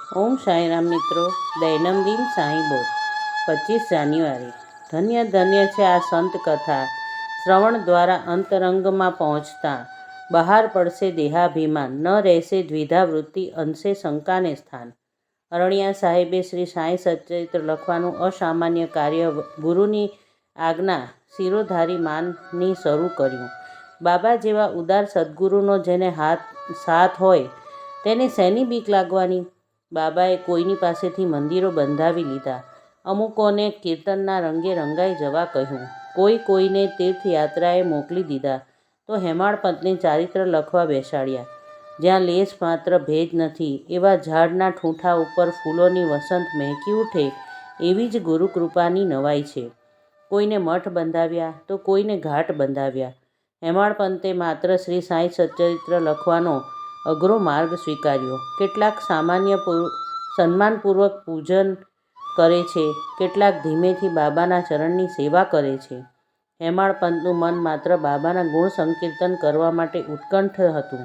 ઓમ સાંઈરામ મિત્રો, દૈનંદિન સાંઈ બોધ 25 જાન્યુઆરી। ધન્ય ધન્ય છે આ સંત કથા, શ્રવણ દ્વારા અંતરંગમાં પહોંચતા બહાર પડશે દેહાભિમાન, ન રહેશે દ્વિધા વૃત્તિ, અંશે શંકાને સ્થાન। અરણ્યા સાહેબે શ્રી સાંઈ સચ્ચરિત્ર લખવાનું અસામાન્ય કાર્ય ગુરુની આજ્ઞા શિરોધારી માનની શરૂ કર્યું। બાબા જેવા ઉદાર સદ્ગુરુનો જેને સાથ હોય તેને શેની બીક લાગવાની? બાબાએ કોઈની પાસેથી મંદિરો બંધાવી લીધા, અમુકોને કીર્તનના રંગે રંગાઈ જવા કહ્યું, કોઈને તીર્થયાત્રાએ મોકલી દીધા, તો હેમાળપંતને ચારિત્ર લખવા બેસાડ્યા। જ્યાં લેશ માત્ર ભેજ નથી એવા ઝાડના ઠૂંઠા ઉપર ફૂલોની વસંત મહેકી ઉઠે એવી જ ગુરુકૃપાની નવાઈ છે। કોઈને મઠ બંધાવ્યા તો કોઈને ઘાટ બંધાવ્યા। હેમાળપંતે માત્ર શ્રી સાંઈ સચ્ચરિત્ર લખવાનો અઘરો માર્ગ સ્વીકાર્યો। કેટલાક સન્માનપૂર્વક પૂજન કરે છે, કેટલાક ધીમેથી બાબાના ચરણની સેવા કરે છે। હેમાળપંતનું મન માત્ર બાબાના ગુણ સંકીર્તન કરવા માટે ઉત્કંઠ હતું।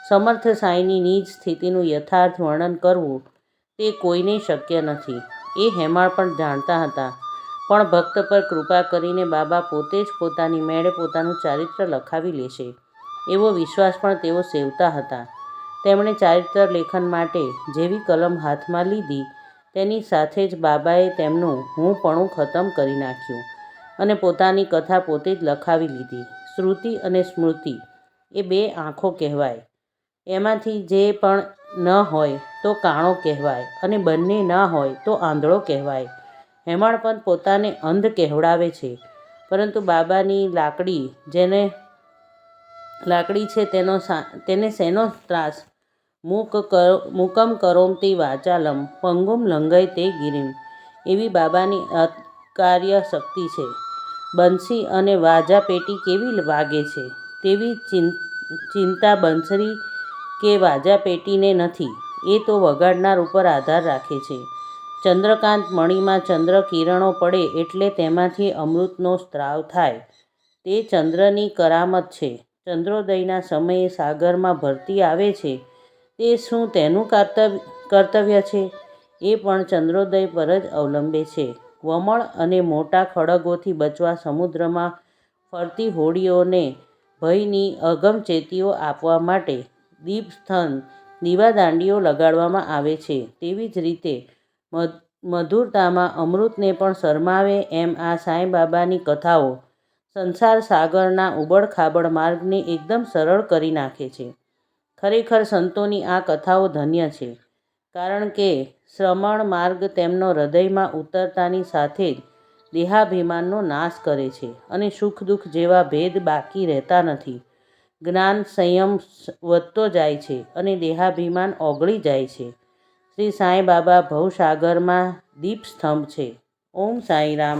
સમર્થ સાંઈની નિજ સ્થિતિનું યથાર્થ વર્ણન કરવું તે કોઈને શક્ય નથી, એ હેમાળપંત જાણતા હતા। પણ ભક્ત પર કૃપા કરીને બાબા પોતે જ પોતાની મેળે પોતાનું ચારિત્ર લખાવી લેશે એવો વિશ્વાસ પણ તેઓ સેવતા હતા। તેમણે ચારિત્ર લેખન માટે જેવી કલમ હાથમાં લીધી તેની સાથે જ બાબાએ તેમનું હુંપણું ખતમ કરી નાખ્યું અને પોતાની કથા પોતે જ લખાવી લીધી। શ્રુતિ અને સ્મૃતિ એ બે આંખો કહેવાય, એમાંથી જે પણ ન હોય તો કાણો કહેવાય અને બંને ના હોય તો આંધળો કહેવાય। હેમાળપંત પોતાને અંધ કહેવડાવે છે, પરંતુ બાબાની લાકડી છે તેને શેનો ત્રાસ? મૂકમ કરોમિ વાચાલમ પંગુમ લંઘયતે ગિરિમ એવી બાબાની અકાર્ય શક્તિ છે। બંસી અને વાજા પેટી કેવી વાગે છે તેવી ચિંતા બંસરી કે વાજા પેટીને નથી, એ તો વગાડનાર ઉપર આધાર રાખે છે। ચંદ્રકાંત મણીમાં ચંદ્ર કિરણો પડે એટલે તેમાંથી અમૃતનો સ્ત્રાવ થાય, તે ચંદ્રની કરામત છે। ચંદ્રોદયના સમયે સાગરમાં ભરતી આવે છે, તે શું તેનું કર્તવ્ય છે? એ પણ ચંદ્રોદય પર જ અવલંબે છે। વમળ અને મોટા ખડગોથી બચવા સમુદ્રમાં ફરતી હોડીઓને ભયની અગમચેતીઓ આપવા માટે દીપસ્તંભ દીવાદાંડીઓ લગાડવામાં આવે છે, તેવી જ રીતે મધુરતામાં અમૃતને પણ શરમાવે એમ આ સાંઈબાબાની કથાઓ સંસાર સાગરના ઉબડખાબડ માર્ગને એકદમ સરળ કરી નાખે છે। ખરેખર સંતોની આ કથાઓ ધન્ય છે, કારણ કે શ્રમણ માર્ગ તેમનો હૃદયમાં ઉતરતાની સાથે જ દેહાભિમાનનો નાશ કરે છે અને સુખ દુઃખ જેવા ભેદ બાકી રહેતા નથી। જ્ઞાન સંયમ વધતો જાય છે અને દેહાભિમાન ઓગળી જાય છે। શ્રી સાંઈબાબા ભવસાગરમાં દીપસ્તંભ છે। ઓમ સાંઈરામ।